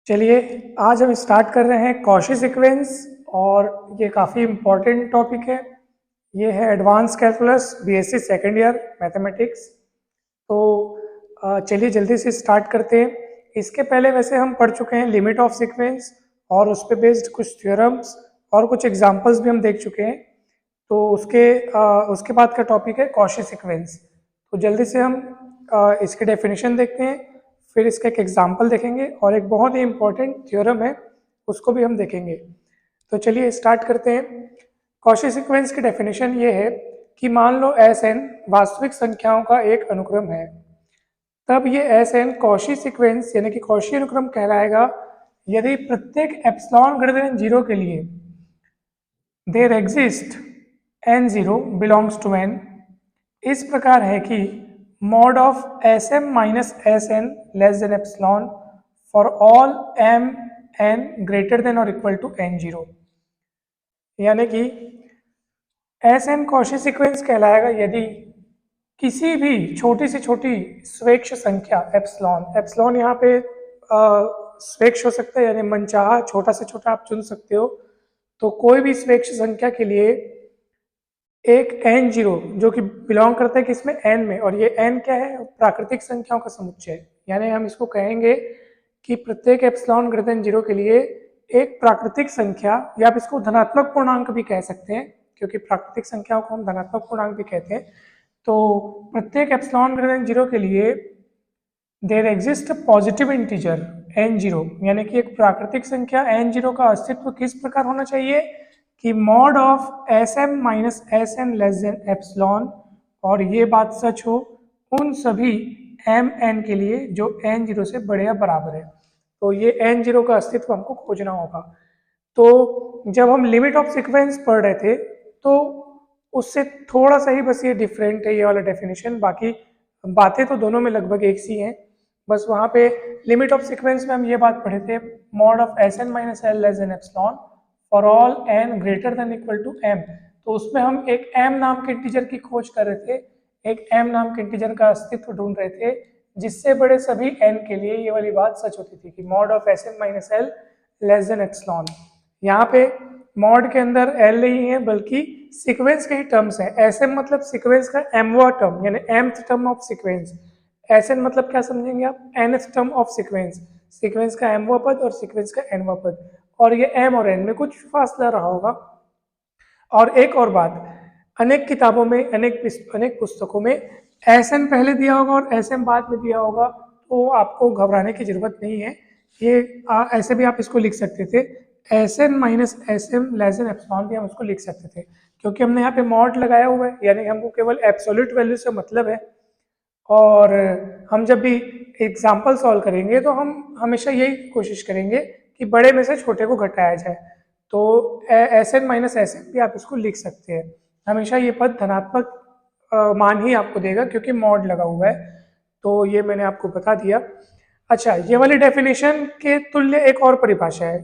चलिए, आज हम स्टार्ट कर रहे हैं कॉशी सीक्वेंस और ये काफ़ी इम्पोर्टेंट टॉपिक है। ये है advance calculus BSc second year mathematics. तो चलिए जल्दी से स्टार्ट करते हैं। इसके पहले वैसे हम पढ़ चुके हैं लिमिट ऑफ सीक्वेंस और उस पर बेस्ड कुछ थ्योरम्स और कुछ एग्जांपल्स भी हम देख चुके हैं। तो उसके बाद का टॉपिक है कॉशी सीक्वेंस। तो जल्दी से हम इसकी डेफिनेशन देखते हैं, फिर इसका एक एग्जांपल देखेंगे और एक बहुत ही इम्पोर्टेंट थ्योरम है उसको भी हम देखेंगे। तो चलिए स्टार्ट करते हैं। कॉशी सीक्वेंस की डेफिनेशन ये है कि मान लो Sn वास्तविक संख्याओं का एक अनुक्रम है, तब ये Sn कॉशी सीक्वेंस यानी कि कॉशी अनुक्रम कहलाएगा यदि प्रत्येक एप्सिलॉन ग्रेटर देन 0 के लिए there exist n0 belongs to n। इस प्रकार है कि mod of Sm minus Sn less than epsilon for all m n greater than or equal to n0। यानी कि Sn कॉशी सीक्वेंस कहलाएगा यदि किसी भी छोटी से छोटी स्वेच्छ संख्या एप्सिलॉन यहाँ पे स्वेच्छ हो सकता है, यानी मनचाहा छोटा से छोटा आप चुन सकते हो। तो कोई भी स्वेच्छ संख्या के लिए एक n0 जो कि बिलोंग करता है किसमें, n में, और ये n क्या है, प्राकृतिक संख्याओं का समुच्चय। यानी हम इसको कहेंगे कि प्रत्येक एप्सिलॉन ग्रेटर देन 0 के लिए एक प्राकृतिक संख्या, या आप इसको धनात्मक पूर्णांक भी कह सकते हैं क्योंकि प्राकृतिक संख्याओं को हम धनात्मक पूर्णांक भी कहते हैं। तो प्रत्येक एप्सिलॉन ग्रेटर देन 0 के लिए there exist positive integer n0, यानी कि एक प्राकृतिक संख्या n0 का अस्तित्व किस प्रकार होना चाहिए कि mod of Sm minus Sn less than epsilon, और ये बात सच हो उन सभी mn के लिए जो n0 से बड़े या बराबर है। तो ये n0 का अस्तित्व हमको खोजना होगा। तो जब हम लिमिट ऑफ सीक्वेंस पढ़ रहे थे तो उससे थोड़ा सा ही बस ये डिफरेंट है ये वाला डेफिनेशन, बाकी बातें तो दोनों में लगभग एक सी हैं। बस वहाँ पे लिमिट ऑफ सीक्वेंस में हम ये बात पढ़े थे, mod of Sn minus L less than epsilon for all n greater than equal to m। तो उसमें हम एक m नाम के इंटीजर की खोज कर रहे थे, एक m नाम के इंटीजर का अस्तित्व ढूंढ रहे थे जिससे बड़े सभी n के लिए ये वाली बात सच होती थी कि mod of Sn minus L less than epsilon. यहाँ पे मॉड के अंदर L नहीं है बल्कि सीक्वेंस के ही टर्म्स हैं। Sm मतलब सीक्वेंस का mवां टर्म यानी mth term of sequence. Sn मतलब क्या समझेंगे आप, nth term of sequence, sequence का mवां पद और सीक्वेंस का nवां पद, और ये m और n में कुछ फासला रहा होगा। और एक और बात, अनेक किताबों में अनेक पुस्तकों में Sn पहले दिया होगा और Sm बाद में दिया होगा, तो आपको घबराने की जरूरत नहीं है। ये ऐसे भी आप इसको लिख सकते थे, Sn minus Sm less than epsilon भी हम उसको लिख सकते थे, क्योंकि हमने यहाँ पे मॉड लगाया हुआ है यानी हमको केवल एब्सोल्यूट वैल्यू से मतलब है। और हम जब भी एग्जाम्पल सॉल्व करेंगे तो हम हमेशा यही कोशिश करेंगे कि बड़े में से छोटे को घटाया जाए। तो Sn माइनस Sm भी आप इसको लिख सकते हैं। हमेशा ये पद धनात्मक मान ही आपको देगा क्योंकि मॉड लगा हुआ है। तो ये मैंने आपको बता दिया। अच्छा, ये वाली डेफिनेशन के तुल्य एक और परिभाषा है,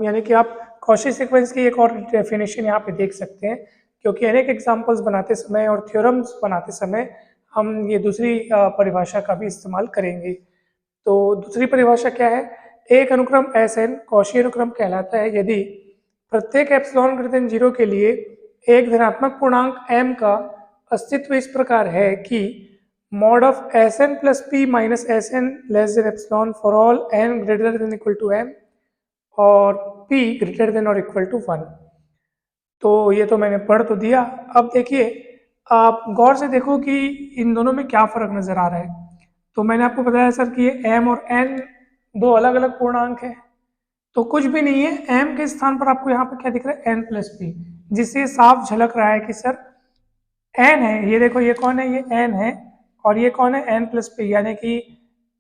यानी कि आप कॉशी सीक्वेंस की एक और डेफिनेशन यहाँ पे देख सकते हैं, क्योंकि अनेक एग्जांपल्स बनाते समय और थ्योरम्स बनाते समय हम ये दूसरी परिभाषा का भी इस्तेमाल करेंगे। तो दूसरी परिभाषा क्या है, एक अनुक्रम Sn कॉशी अनुक्रम कहलाता है यदि प्रत्येक एप्सिलॉन ग्रेटर देन 0 के लिए एक धनात्मक पूर्णांक m का अस्तित्व इस प्रकार है कि mod of Sn plus p minus Sn less than epsilon for all n greater than equal to m और p ग्रेटर देन और इक्वल टू 1। तो ये तो मैंने पढ़ तो दिया। अब देखिए, आप गौर से देखो कि इन दोनों में क्या फर्क नजर आ रहा है। तो मैंने आपको बताया सर कि ये m और n दो अलग अलग पूर्णांक है, तो कुछ भी नहीं है। m के स्थान पर आपको यहाँ पे क्या दिख रहा है, n प्लस p, जिससे साफ झलक रहा है कि सर n है। ये देखो, ये कौन है, ये n है, और ये कौन है, n प्लस p, यानी कि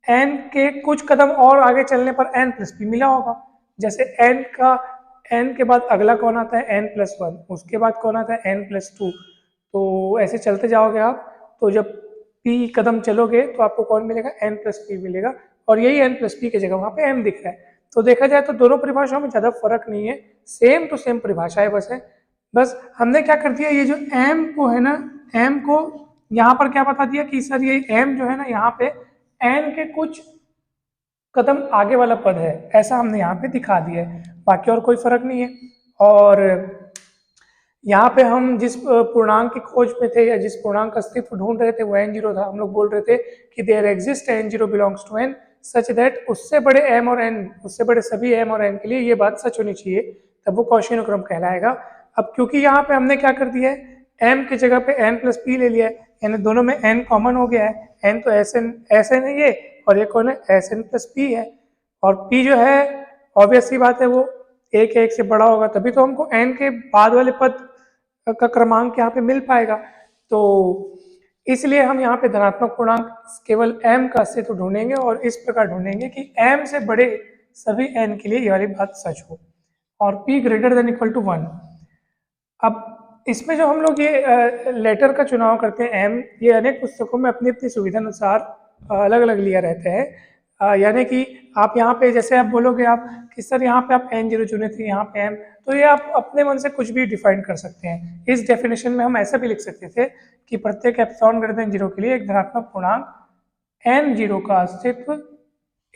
n के कुछ कदम और आगे चलने पर n प्लस p मिला होगा। जैसे n के बाद अगला कौन आता है, n प्लस 1, उसके बाद कौन आता है, n प्लस 2। तो ऐसे चलते जाओगे आप, तो जब p कदम चलोगे तो आपको कौन मिलेगा, n प्लस p मिलेगा, और यही n प्लस p की जगह वहाँ पे m दिख रहा है। तो देखा जाए तो दोनों परिभाषाओं में ज़्यादा फर्क नहीं है, सेम टू सेम परिभाषा है। बस हमने क्या कर दिया, ये जो m को है ना, m को यहाँ पर क्या बता दिया कि सर ये m जो है ना, यहाँ पे n के कुछ कदम आगे वाला पद है, ऐसा हमने यहाँ पे दिखा दिया है, बाकी और कोई फर्क नहीं है। और यहाँ पे हम जिस पूर्णांक की खोज में थे या जिस पूर्णांक का अस्तित्व ढूंढ रहे थे वो n0 था। हम लोग बोल रहे थे कि there exist n0 belongs to n such that उससे बड़े m और n, उससे बड़े सभी m और n के लिए ये बात सच होनी चाहिए, तब वो कॉची अनुक्रम कहलाएगा। अब क्योंकि यहाँ पे हमने क्या कर दिया है, m की जगह पे n प्लस p ले लिया है, यानी दोनों में n कॉमन हो गया है, n तो Sn है ये, और ये कौन है, Sn प्लस p है। और p जो है ऑब्वियस सी बात है वो एक या एक से बड़ा होगा, तभी तो हमको n के बाद वाले पद का क्रमांक यहाँ पे मिल पाएगा। तो इसलिए हम यहाँ पे धनात्मक पूर्णांक केवल m का अस्तित्व ढूंढेंगे और इस प्रकार ढूंढेंगे कि m से बड़े सभी n के लिए ये वाली बात सच हो और p greater than equal to 1। अब इसमें जो हम लोग ये लेटर का चुनाव करते हैं m, ये अनेक पुस्तकों में अपनी अपनी सुविधा अनुसार अलग अलग लिया रहता है। यानी कि आप यहाँ पे जैसे आप बोलोगे आप कि सर यहाँ पे आप n0 चुने थे, यहाँ पे m, तो ये आप अपने मन से कुछ भी डिफाइन कर सकते हैं। इस डेफिनेशन में हम ऐसा भी लिख सकते थे कि प्रत्येक एप्सिलॉन ग्रेटर देन 0 के लिए एक धनात्मक पूर्णांक n0 का अस्तित्व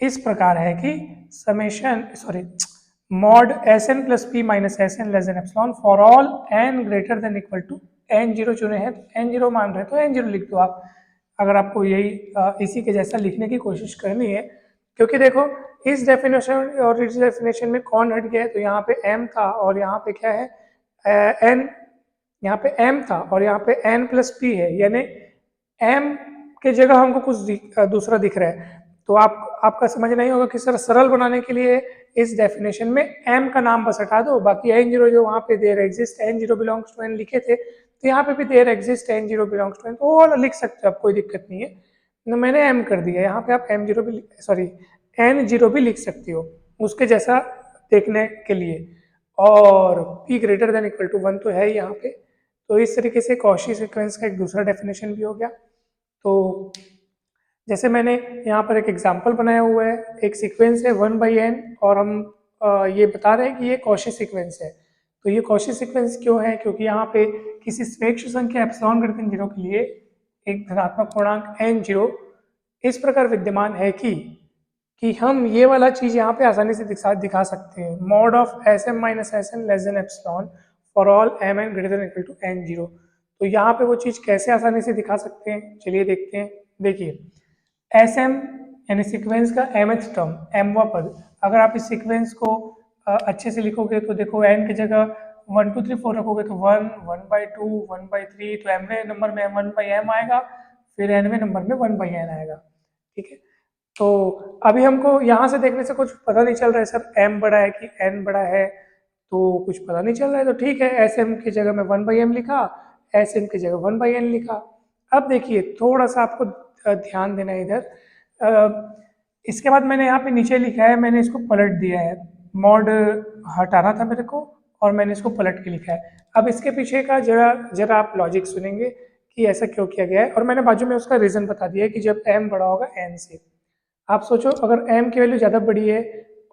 इस प्रकार है कि mod Sn plus p minus Sn less than epsilon for all n greater than equal to n0 चुने हैं तो n0 मान रहे हैं तो n0 लिख दो आप, अगर आपको यही इसी के जैसा लिखने की कोशिश करनी है। क्योंकि देखो इस डेफिनेशन और इस डेफिनेशन में कौन हट गया है, तो यहाँ पे m था और यहाँ पे क्या है n, यहाँ पे m था और यहाँ पे n प्लस p है, यानी m के जगह हमको कुछ दूसरा दिख रहा है। तो आपका समझ नहीं होगा कि सर सरल बनाने के लिए इस डेफिनेशन में m का नाम बस हटा दो, बाकी n0 जो वहाँ पे there exist n0 belongs to n लिखे थे, तो यहाँ पे भी there exist n0 belongs to n, तो वो लिख सकते हो आप, कोई दिक्कत नहीं है। तो मैंने m कर दिया, यहाँ पे आप m0 भी n0 भी लिख सकती हो उसके जैसा देखने के लिए। और p greater than equal to 1 तो है यहाँ पे। तो इस तरीके से कॉची सीक्वेंस का एक दूसरा डेफिनेशन भी हो गया। तो जैसे मैंने यहाँ पर एक एग्जाम्पल बनाया हुआ है, एक सीक्वेंस है 1/n और हम ये बता रहे हैं कि ये कॉची सीक्वेंस है। तो ये कॉची सीक्वेंस क्यों है, क्योंकि यहाँ पे किसी स्वेच्छ संख्या एप्सिलॉन ग्रेटर देन 0 के लिए एक धनात्मक पूर्णांक n0 इस प्रकार विद्यमान है कि हम ये वाला चीज यहाँ पे आसानी से दिखा सकते हैं, mod of Sm minus Sn less than epsilon for all mn greater than equal to n0। तो यहाँ पे वो चीज कैसे आसानी से दिखा सकते हैं, चलिए देखते हैं। देखिए Sm यानी सीक्वेंस का mth टर्म, mवा पद, अगर आप इस सीक्वेंस को अच्छे से लिखोगे तो देखो n की जगह 1 2 3 4 रखोगे तो 1 1/2 1/3, तो mवें नंबर में 1/m आएगा, फिर nवें नंबर में 1/n आएगा। ठीक है, तो अभी हमको यहाँ से देखने से कुछ पता नहीं चल रहा है सर m बड़ा है कि n बड़ा है, तो कुछ पता नहीं चल रहा है। तो ठीक है, Sm की जगह में 1/m लिखा, Sn की जगह 1/n लिखा। अब देखिए थोड़ा सा आपको ध्यान देना है इधर। इसके बाद मैंने यहाँ पे नीचे लिखा है, मैंने इसको पलट दिया है, मॉड हटाना था मेरे को और मैंने इसको पलट के लिखा है। अब इसके पीछे का जरा आप लॉजिक सुनेंगे कि ऐसा क्यों किया गया है, और मैंने बाजू में उसका रीज़न बता दिया है कि जब m बड़ा होगा n से। आप सोचो अगर m की वैल्यू ज़्यादा बड़ी है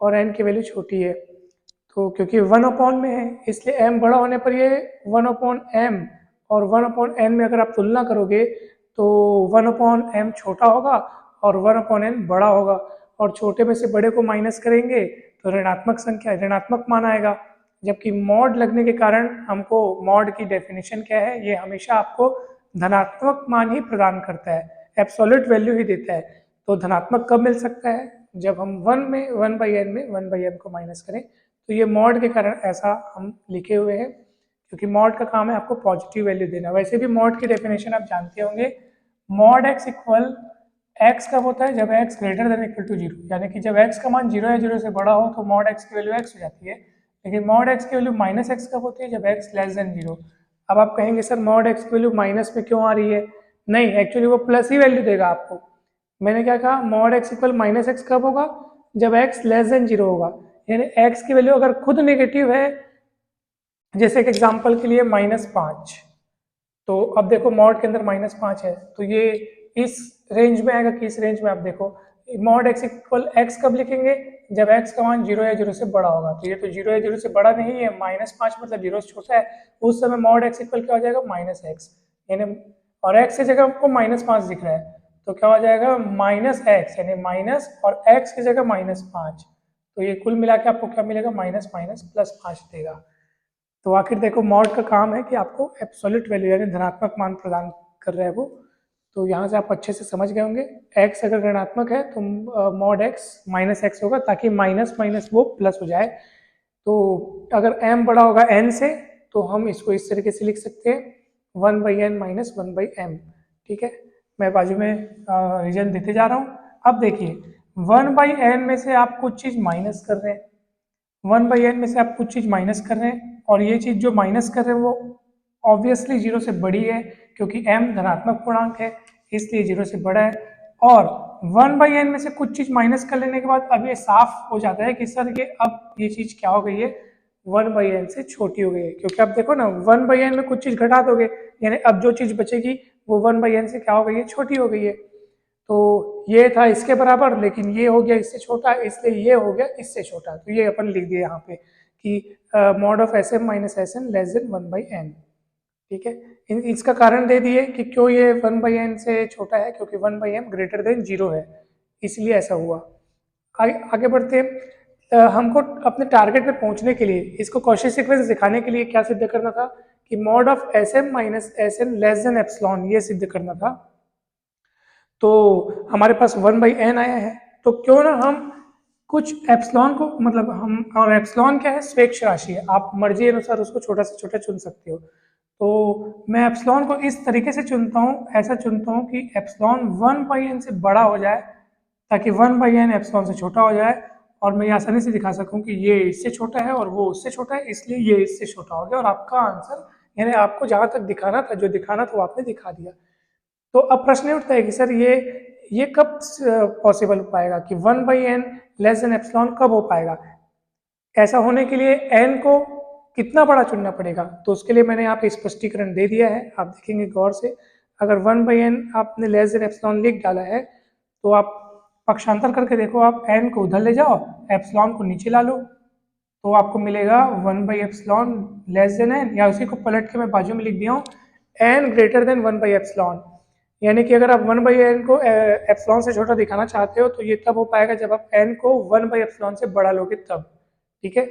और n की वैल्यू छोटी है, तो क्योंकि 1/n में है इसलिए m बड़ा होने पर ये 1/m और 1/n में अगर आप तुलना करोगे तो 1/m छोटा होगा और 1/n बड़ा होगा, और छोटे में से बड़े को माइनस करेंगे तो ऋणात्मक संख्या ऋणात्मक मान आएगा। जबकि मॉड लगने के कारण हमको मॉड की डेफिनेशन क्या है, ये हमेशा आपको धनात्मक मान ही प्रदान करता है, एब्सोल्यूट वैल्यू ही देता है। तो धनात्मक कब मिल सकता है, जब हम 1/n में 1/m को माइनस करें। तो ये मॉड के कारण ऐसा हम लिखे हुए हैं, क्योंकि मॉड का काम है आपको पॉजिटिव वैल्यू देना। वैसे भी मॉड की डेफिनेशन आप जानते होंगे, मॉड x इक्वल x कब होता है, जब x greater than equal to 0, यानी कि जब x का मान 0 या 0 से बड़ा हो तो मॉड x की वैल्यू x हो जाती है। लेकिन मॉड x की वैल्यू माइनस x कब होती है, जब x लेस देन 0। अब आप कहेंगे सर मॉड x की वैल्यू माइनस में क्यों आ रही है, नहीं एक्चुअली वो प्लस ही वैल्यू देगा आपको। मैंने क्या कहा, mod x equal minus x कब होगा, जब x लेस देन 0 होगा, यानी x की वैल्यू अगर खुद नेगेटिव है, जैसे एक एग्जाम्पल के लिए -5, तो अब देखो मॉड के अंदर -5 है तो ये इस रेंज में आएगा कि इस रेंज में। आप देखो मॉड x इक्वल x कब लिखेंगे, जब x का मान 0 या 0 से बड़ा होगा। तो ये तो 0 या 0 से बड़ा नहीं है, -5 मतलब 0 से छोटा है, उस समय मॉड x इक्वल क्या हो जाएगा -x, यानी और x की जगह हमको -5 दिख रहा है। तो क्या हो जाएगा -x, यानी माइनस और x की जगह -5, तो ये कुल मिला के आपको क्या मिलेगा, माइनस माइनस प्लस 5 देगा। तो आखिर देखो मॉड का काम है कि आपको एब्सोल्यूट वैल्यू यानी धनात्मक मान प्रदान कर रहा है वो। तो यहाँ से आप अच्छे से समझ गए होंगे, x अगर ऋणात्मक है तो मॉड x -x होगा, ताकि माइनस माइनस वो प्लस हो जाए। तो अगर m बड़ा होगा n से तो हम इसको इस तरीके से लिख सकते हैं 1/n माइनस 1/m। ठीक है, मैं बाजू में रीजन देते जा रहा हूँ। अब देखिए 1/n में से आप कुछ चीज़ माइनस कर रहे हैं, 1/n में से आप कुछ चीज़ माइनस कर रहे हैं, और ये चीज़ जो माइनस कर रहे हैं वो ऑब्वियसली 0 से बड़ी है, क्योंकि m धनात्मक पूर्णांक है इसलिए 0 से बड़ा है। और 1/n में से कुछ चीज़ माइनस कर लेने के बाद अब ये साफ हो जाता है कि सर ये अब ये चीज़ क्या हो गई है, 1/n से छोटी हो गई है। क्योंकि अब देखो ना 1/n में कुछ चीज़ घटा दोगे, यानी अब जो चीज़ बचेगी वो 1/n से क्या हो गई है, छोटी हो गई है। तो ये था इसके बराबर, लेकिन ये हो गया इससे छोटा, इसलिए ये हो गया इससे छोटा। तो ये अपन लिख दिए यहाँ पे कि mod of S M minus S N less than 1/n। ठीक है, इसका कारण दे दिए कि क्यों ये 1/n से छोटा है, क्योंकि 1/m ग्रेटर देन 0 है, इसलिए ऐसा हुआ। आगे बढ़ते हैं। हमको अपने टारगेट पे पहुंचने के लिए इसको कॉची सीक्वेंस दिखाने के लिए क्या सिद्ध करना था कि mod of S M minus S N less than epsilon, ये सिद्ध करना था। तो हमारे पास 1/n आया है, तो क्यों ना हम कुछ एप्सिलॉन को, मतलब हम, और एप्सिलॉन क्या है, स्वेच्छ राशि है, आप मर्जी अनुसार उसको छोटा से छोटा चुन सकते हो। तो मैं एप्सिलॉन को इस तरीके से चुनता हूँ, ऐसा चुनता हूँ कि एप्सिलॉन 1/n से बड़ा हो जाए, ताकि 1/n एप्सिलॉन से छोटा हो जाए, और मैं ये आसानी से दिखा सकूँ कि ये इससे छोटा है और वो उससे छोटा है, इसलिए ये इससे छोटा हो गया, और आपका आंसर, यानी आपको जहाँ तक दिखाना था, जो दिखाना था वो आपने दिखा दिया। तो अब प्रश्न उठता है कि सर ये कब पॉसिबल हो पाएगा कि 1/n लेस देन एप्सिलॉन कब हो पाएगा? ऐसा होने के लिए n को कितना बड़ा चुनना पड़ेगा? तो उसके लिए मैंने यहाँ पे स्पष्टीकरण दे दिया है, आप देखेंगे गौर से। अगर 1/n आपने लेस देन एप्सिलॉन लिख डाला है, तो आप पक्षांतर करके देखो, आप n को उधर ले जाओ, एप्सिलॉन को नीचे ला लो, तो आपको मिलेगा 1/एप्सिलॉन लेस देन n, या उसी को पलट के मैं बाजू में लिख दिया हूँ n ग्रेटर देन 1/एप्सिलॉन। यानी कि अगर आप 1/n को एप्सिलॉन से छोटा दिखाना चाहते हो तो ये तब हो पाएगा जब आप n को 1/एप्सिलॉन से बड़ा लोगे तब। ठीक है,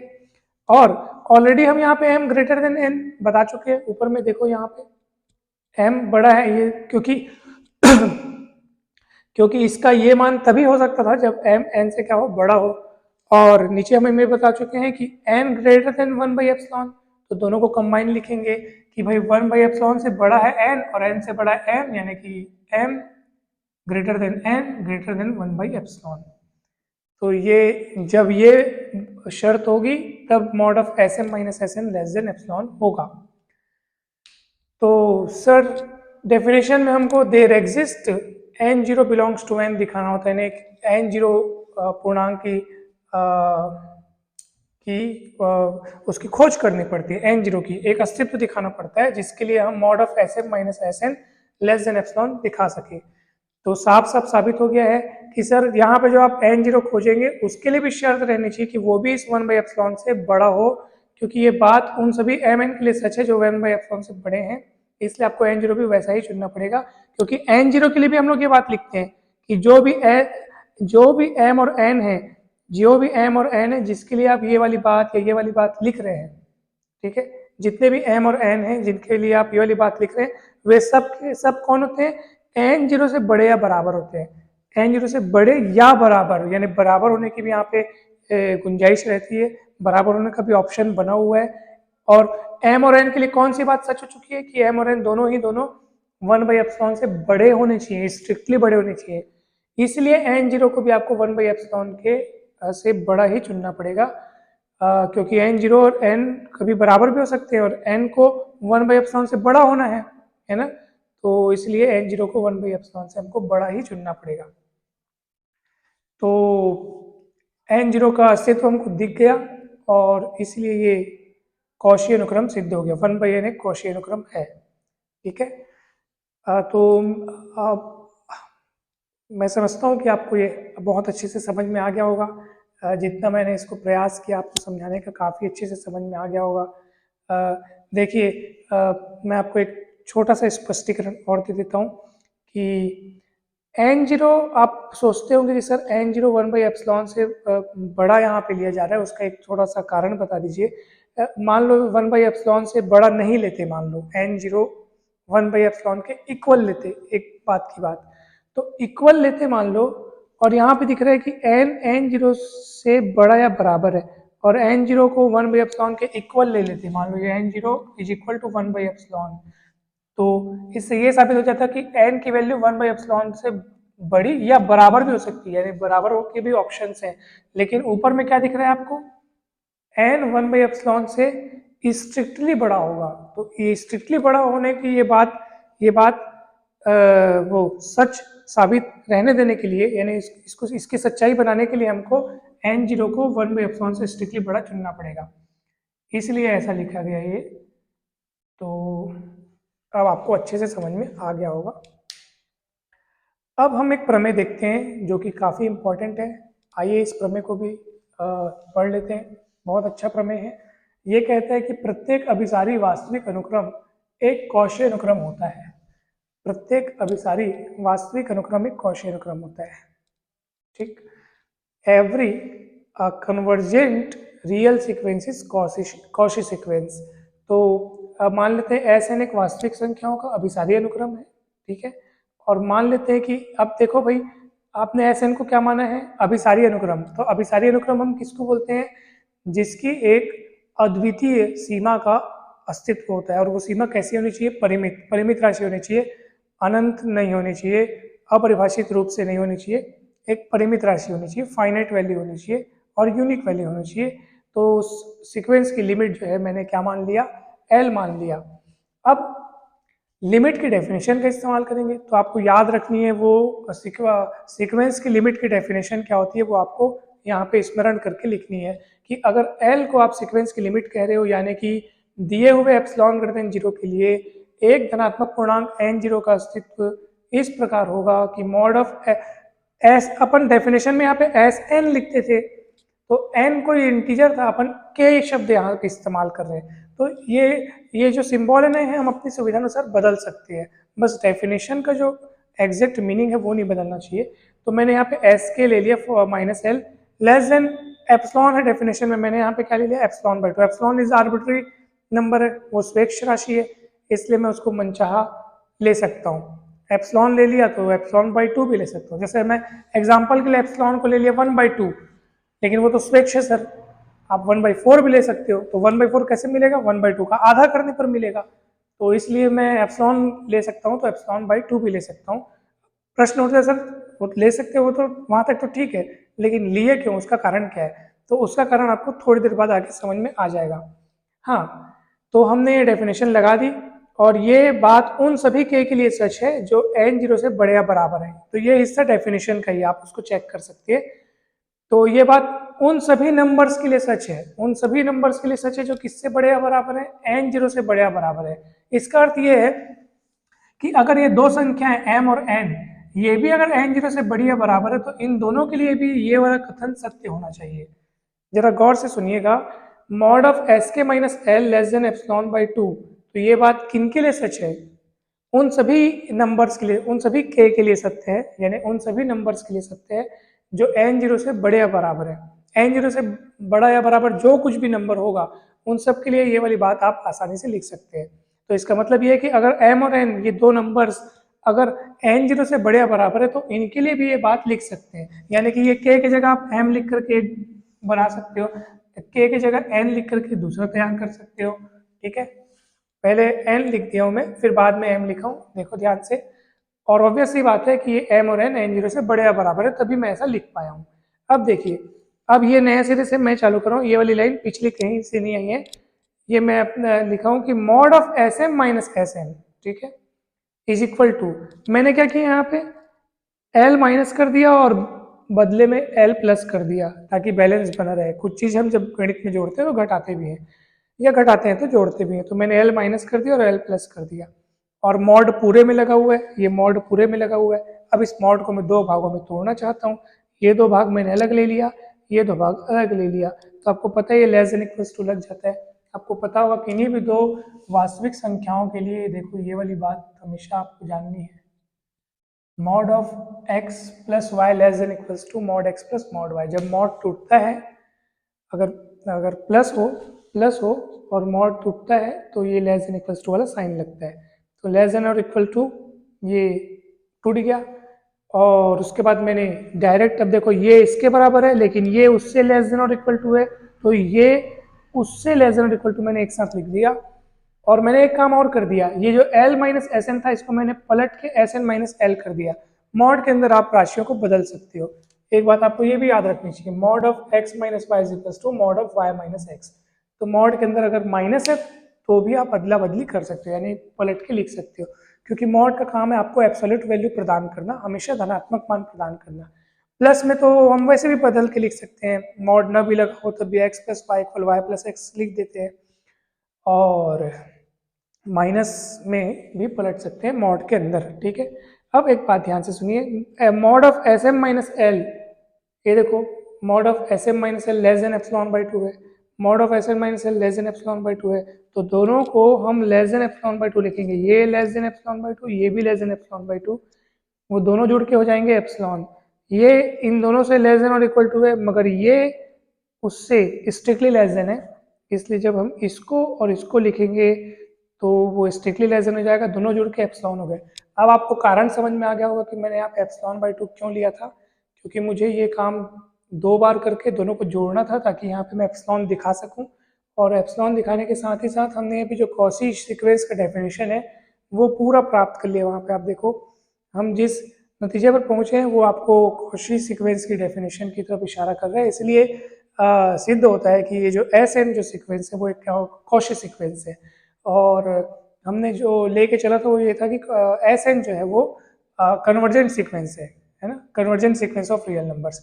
और ऑलरेडी हम यहाँ पे m ग्रेटर देन n बता चुके हैं, ऊपर में देखो यहाँ पे m बड़ा है ये, क्योंकि क्योंकि इसका ये मान तभी हो सकता था जब m n से क्या हो, बड़ा हो। और नीचे हम ये बता चुके हैं कि n ग्रेटर देन 1/एप्सिलॉन, तो दोनों को कंबाइन लिखेंगे कि भाई 1/एप्सिलॉन से बड़ा है n और n से बड़ा है m, यानी कि m greater than n greater than 1/एप्सिलॉन। तो ये जब ये शर्त होगी तब mod of S M minus S N less than epsilon होगा। तो सर डेफिनेशन में हमको there exist n0 belongs to n दिखाना होता है, यानी n0 पूर्णांक उसकी खोज करनी पड़ती है, n0 की एक अस्तित्व दिखाना पड़ता है, जिसके लिए हम mod of S M minus S N less than epsilon दिखा सके। तो साफ साफ साबित हो गया है कि सर यहाँ पे जो आप n0 खोजेंगे उसके लिए भी शर्त रहनी चाहिए कि वो भी इस 1/एप्सिलॉन से बड़ा हो, क्योंकि ये बात उन सभी mn के लिए सच है जो 1/एप्सिलॉन से बड़े हैं, इसलिए आपको n0 भी वैसा ही चुनना पड़ेगा। क्योंकि n0 के लिए भी हम लोग ये बात लिखते हैं कि जो भी m और n है, जो भी m और n है जिसके लिए आप ये वाली बात या ये वाली बात लिख रहे हैं, ठीक है, जितने भी m और n हैं जिनके लिए आप ये वाली बात लिख रहे हैं, वे सब कौन होते हैं, n0 से बड़े या बराबर होते हैं। n0 से बड़े या बराबर, यानी बराबर होने की भी यहाँ पे गुंजाइश रहती है, बराबर होने का भी ऑप्शन बना हुआ है। और m और n के लिए कौन सी बात सच हो चुकी है कि m और n दोनों 1/एप्सिलॉन से बड़े होने चाहिए, स्ट्रिक्टली बड़े होने चाहिए, इसलिए n0 को भी आपको 1/एप्सिलॉन के से बड़ा ही चुनना पड़ेगा, क्योंकि n0 और n कभी बराबर भी हो सकते हैं और n को 1/एप्सिलॉन से बड़ा होना है ना, तो इसलिए n0 को 1/एप्सिलॉन से हमको बड़ा ही चुनना पड़ेगा। तो n0 का अस्तित्व हमको दिख गया और इसलिए ये कॉशी अनुक्रम सिद्ध हो गया, 1/n एक कॉशी अनुक्रम है। ठीक है, तो मैं समझता हूँ कि आपको ये बहुत अच्छे से समझ में आ गया होगा, जितना मैंने इसको प्रयास किया आपको समझाने का काफ़ी अच्छे से समझ में आ गया होगा। देखिए, मैं आपको एक छोटा सा स्पष्टीकरण और दे देता हूँ कि n0 आप सोचते होंगे कि सर n0 1/ε से बड़ा यहाँ पे लिया जा रहा है, उसका एक थोड़ा सा कारण बता दीजिए। मान लो 1/ε से बड़ा नहीं लेते, मान लो n0 1/ε के इक्वल लेते, एक बात की बात, तो इक्वल लेते मान लो, और यहाँ पे दिख रहा है कि n0 से बड़ा या बराबर है, और n0 को 1/ε के इक्वल ले लेते, मान लो ये n0 इज इक्वल टू 1/ε, तो इससे ये साबित हो जाता है कि n की वैल्यू 1/ε से बड़ी या बराबर भी हो सकती है, यानी बराबर हो के भी ऑप्शंस हैं, लेकिन ऊपर में क्या दिख रहा है आपको, n 1/ε से स्ट्रिक्टली बड़ा होगा। तो ये स्ट्रिक्टली बड़ा होने की ये बात वो सच साबित रहने देने के लिए, यानी इसको इसकी सच्चाई बनाने के लिए हमको n0 को 1/ε से स्ट्रिक्टली बड़ा चुनना पड़ेगा, इसलिए ऐसा लिखा गया ये। तो अब आपको अच्छे से समझ में आ गया होगा। अब हम एक प्रमेय देखते हैं जो कि काफ़ी इम्पोर्टेंट है, आइए इस प्रमेय को भी पढ़ लेते हैं। बहुत अच्छा प्रमेय है। ये कहता है कि प्रत्येक अभिसारी वास्तविक अनुक्रम एक कौशी अनुक्रम होता है। प्रत्येक अभिसारी वास्तविक अनुक्रम एक कौशी अनुक्रम होता है, ठीक। Every convergent real sequence is Cauchy sequence. तो अब मान लेते हैं Sn एक वास्तविक संख्याओं का अभिसारी अनुक्रम है, ठीक है। और मान लेते हैं कि अब देखो भाई, आपने Sn को क्या माना है, अभिसारी अनुक्रम। तो अभिसारी अनुक्रम हम किसको बोलते हैं, जिसकी एक अद्वितीय सीमा का अस्तित्व होता है, और वो सीमा कैसी होनी चाहिए, परिमित राशि होनी चाहिए, अनंत नहीं होनी चाहिए, अपरिभाषित रूप से नहीं होनी चाहिए, एक परिमित राशि होनी चाहिए, फाइनाइट वैल्यू होनी चाहिए और यूनिक वैल्यू होनी चाहिए। तो सीक्वेंस की लिमिट जो है मैंने क्या मान लिया, L मान लिया। अब लिमिट की डेफिनेशन का इस्तेमाल करेंगे, तो आपको याद रखनी है वो सीक्वेंस की लिमिट की डेफिनेशन क्या होती है, वो आपको यहाँ पे स्मरण करके लिखनी है कि अगर L को आप सीक्वेंस की लिमिट कह रहे हो, यानी कि दिए हुए एप्सिलॉन ग्रेटर देन 0 के लिए एक धनात्मक पूर्णांक n0 का अस्तित्व इस प्रकार होगा कि mod of S, upon definition में यहाँ पे Sn लिखते थे, तो n कोई इंटीजर था, अपन k शब्द यहाँ पे इस्तेमाल कर रहे हैं। तो ये जो सिंबल है ना, हम अपनी सुविधा अनुसार बदल सकते हैं, बस डेफिनेशन का जो एग्जैक्ट मीनिंग है वो नहीं बदलना चाहिए। तो मैंने यहाँ पे एस के ले लिया -L लेस देन एप्सिलॉन है, डेफिनेशन में मैंने यहाँ पे क्या ले लिया, एप्सिलॉन/2। एप्सिलॉन इज आर्बिट्री नंबर है, वो स्वेच्छ राशि है, इसलिए मैं उसको मनचाहा ले सकता हूँ। एप्सिलॉन ले लिया तो एप्सिलॉन/2 भी ले सकता हूँ। जैसे मैं एग्जाम्पल के लिए एप्सिलॉन को ले लिया 1/2, लेकिन वो तो स्वेच्छ है सर, आप 1/4 भी ले सकते हो। तो 1/4 कैसे मिलेगा, 1/2 का आधा करने पर मिलेगा, तो इसलिए मैं एप्सिलॉन ले सकता हूँ, तो एप्सिलॉन/2 भी ले सकता हूँ। प्रश्न उठता है सर वो ले सकते हो, तो वहाँ तक तो ठीक है, लेकिन लिए क्यों, उसका कारण क्या है, तो उसका कारण आपको थोड़ी देर बाद आगे समझ में आ जाएगा। हाँ, तो हमने ये डेफिनेशन लगा दी, और ये बात उन सभी के लिए सच है जो n0 से बड़े या बराबर है। तो ये हिस्सा डेफिनेशन का ही, आप उसको चेक कर सकते हैं। तो ये बात उन सभी नंबर्स के लिए सच है, उन सभी नंबर्स के लिए सच है जो किससे बड़े या बराबर है, n0 से बड़े या बराबर है। इसका अर्थ ये है कि अगर ये दो संख्याएं m और n, ये भी अगर n0 से बड़ी या बराबर है, तो इन दोनों के लिए भी ये वाला कथन सत्य होना चाहिए। जरा गौर से सुनिएगा, mod of sk - L less than एप्सिलॉन/2, तो ये बात किन के लिए सच है, उन सभी नंबर्स के लिए, उन सभी k के लिए सत्य है, यानी उन सभी नंबर्स के लिए सत्य है जो n0 से बड़े या बराबर है। n0 से बड़ा या बराबर जो कुछ भी नंबर होगा, उन सब के लिए ये वाली बात आप आसानी से लिख सकते हैं। तो इसका मतलब ये है कि अगर m और n, ये दो नंबर्स अगर n0 से बड़े या बराबर है, तो इनके लिए भी ये बात लिख सकते हैं। यानी कि ये k की जगह आप m लिख करके बना सकते हो, k की जगह n लिख करके दूसरा तैयार कर सकते हो, ठीक है। पहले n लिख दिया हूं मैं, फिर बाद में m लिखा हूं, देखो ध्यान से। और ऑब्वियसली बात है कि ये m और n n0 से बड़े या बराबर है, तभी मैं ऐसा लिख पाया हूँ। अब देखिए, अब ये नए सिरे से मैं चालू कर रहा हूँ, ये वाली लाइन पिछली कहीं से नहीं आई है, ये मैं अपना लिखा हूँ कि मॉड ऑफ Sm - Sn, ठीक है, इज इक्वल टू, मैंने क्या किया यहाँ पे L माइनस कर दिया और बदले में L प्लस कर दिया, ताकि बैलेंस बना रहे। कुछ चीज़ हम जब गणित में जोड़ते हैं तो घटाते भी हैं, या घटाते हैं तो जोड़ते भी हैं। तो मैंने L माइनस कर दिया और L प्लस कर दिया, और मॉड पूरे में लगा हुआ है, ये मॉड पूरे में लगा हुआ है। अब इस मॉड को मैं दो भागों में तोड़ना चाहता हूँ, ये दो भाग मैंने अलग ले लिया, ये दो भाग अलग ले लिया। तो आपको पता है ये लेस देन इक्वल्स टू लग जाता है। आपको पता होगा कि इन्हीं भी दो वास्तविक संख्याओं के लिए, देखो ये वाली बात हमेशा आपको जाननी है। Mod of X plus Y less than equals to mod X plus mod Y. जब मॉड टूटता है, अगर अगर प्लस हो और मॉड टूटता है तो ये लेस देन इक्वल्स टू वाला साइन लगता है। तो लेस देन और इक्वल टू ये टूट गया, और उसके बाद मैंने डायरेक्ट, अब देखो ये इसके बराबर है लेकिन ये उससे लेस देन और इक्वल टू है, तो ये उससे लेस देन और इक्वल टू मैंने एक साथ लिख दिया। और मैंने एक काम और कर दिया, ये जो l माइनस एस एन था इसको मैंने पलट के एस एन माइनस एल कर दिया। मॉड के अंदर आप राशियों को बदल सकते हो। एक बात आपको ये भी याद रखनी चाहिए, mod of x minus Y is equals to mod of y minus X. तो मॉड के अंदर अगर माइनस है तो भी आप अदला बदली कर सकते हो, यानी पलट के लिख सकते हो, क्योंकि मॉड का काम है आपको एब्सोल्यूट वैल्यू प्रदान करना, हमेशा धनात्मक मान प्रदान करना। प्लस में तो हम वैसे भी बदल के लिख सकते हैं, मॉड न भी लगा हो तब भी x plus Y equal Y plus X लिख देते हैं, और माइनस में भी पलट सकते हैं मॉड के अंदर। ठीक है, अब एक बात ध्यान से सुनिए, mod of S M minus L, ये देखो mod of S M minus L less than epsilon by two है, mod of S M minus L less than epsilon by two है, तो दोनों को हम less than epsilon by two लिखेंगे। ये less than epsilon by two, ये भी less than epsilon by two, वो दोनों जुड़ के हो जाएंगे एप्सिलॉन। ये इन दोनों से लेस देन और इक्वल टू है, मगर ये उससे स्ट्रिक्टली लेस देन है, इसलिए जब हम इसको और इसको लिखेंगे तो वो स्ट्रिक्टली लेस देन हो जाएगा, दोनों जुड़ के एप्सिलॉन हो गए। अब आपको कारण समझ में आ गया होगा कि मैंने यहाँ पे एप्सिलॉन बाई टू क्यों लिया था, क्योंकि मुझे ये काम दो बार करके दोनों को जोड़ना था ताकि यहाँ पे मैं एप्सिलॉन दिखा सकूँ। और एप्सिलॉन दिखाने के साथ ही साथ हमने अभी जो कॉची सीक्वेंस का डेफिनेशन है वो पूरा प्राप्त कर लिया। वहाँ पे आप देखो हम जिस नतीजे पर पहुँचे हैं वो आपको कॉची सीक्वेंस की डेफिनेशन की तरफ इशारा कर रहा है, इसलिए सिद्ध होता है कि ये जो एस एन जो सीक्वेंस है वो एक कॉची सीक्वेंस है। और हमने जो लेके चला था वो ये था कि एस एन जो है वो कन्वर्जेंट सीक्वेंस है ना, convergent sequence of real numbers.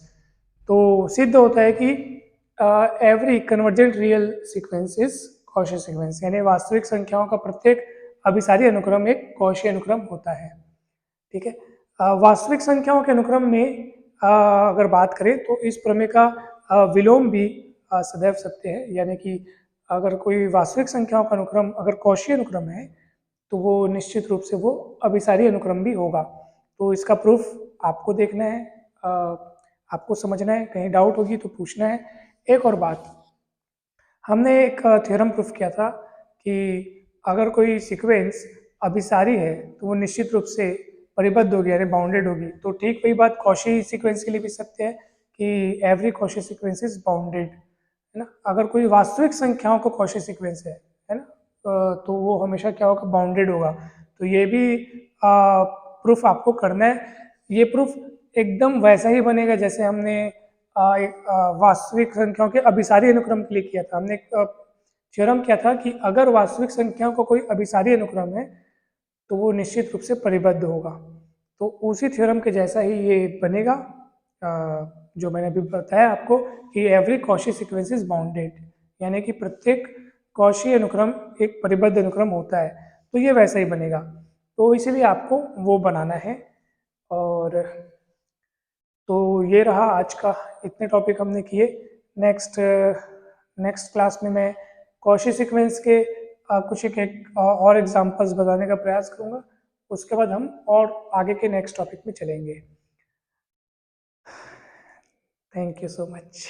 तो सिद्ध होता है कि every convergent real sequence is Cauchy sequence, यानी वास्तविक संख्याओं का प्रत्येक अभिसारी अनुक्रम एक कॉची अनुक्रम होता है। ठीक है, वास्तविक संख्याओं के अनुक्रम में अगर बात करें तो इस प्रमेय का विलोम भी सदैव सत्य है, यानी कि अगर कोई वास्तविक संख्याओं का अनुक्रम अगर कॉची अनुक्रम है तो वो निश्चित रूप से वो अभिसारी अनुक्रम भी होगा। तो इसका प्रूफ आपको देखना है, आपको समझना है, कहीं डाउट होगी तो पूछना है। एक और बात, हमने एक थ्योरम प्रूफ किया था कि अगर कोई सीक्वेंस अभिसारी है तो वो निश्चित रूप से परिबद्ध होगी, यानी बाउंडेड होगी। तो ठीक वही बात कॉची सीक्वेंस के लिए भी सत्य है कि every Cauchy sequence is bounded, है ना। अगर कोई वास्तविक संख्याओं को कॉची सीक्वेंस है ना, तो वो हमेशा क्या होगा, बाउंडेड होगा। तो ये भी प्रूफ आपको करना है। ये प्रूफ एकदम वैसा ही बनेगा जैसे हमने वास्तविक संख्याओं के अभिसारी अनुक्रम के लिए किया था। हमने थ्योरम किया था कि अगर वास्तविक संख्याओं का कोई अभिसारी अनुक्रम है तो वो निश्चित रूप से परिबद्ध होगा। तो उसी थ्योरम के जैसा ही ये बनेगा, जो मैंने अभी बताया आपको कि every Cauchy sequence is bounded, यानी कि प्रत्येक कॉची अनुक्रम एक परिबद्ध अनुक्रम होता है। तो ये वैसा ही बनेगा, तो इसीलिए आपको वो बनाना है। और तो ये रहा आज का, इतने टॉपिक हमने किए। नेक्स्ट क्लास में मैं कॉची सीक्वेंस के कुछ एक और एग्जांपल्स बताने का प्रयास करूँगा। उसके बाद हम और आगे के नेक्स्ट टॉपिक में चलेंगे। Thank you so much.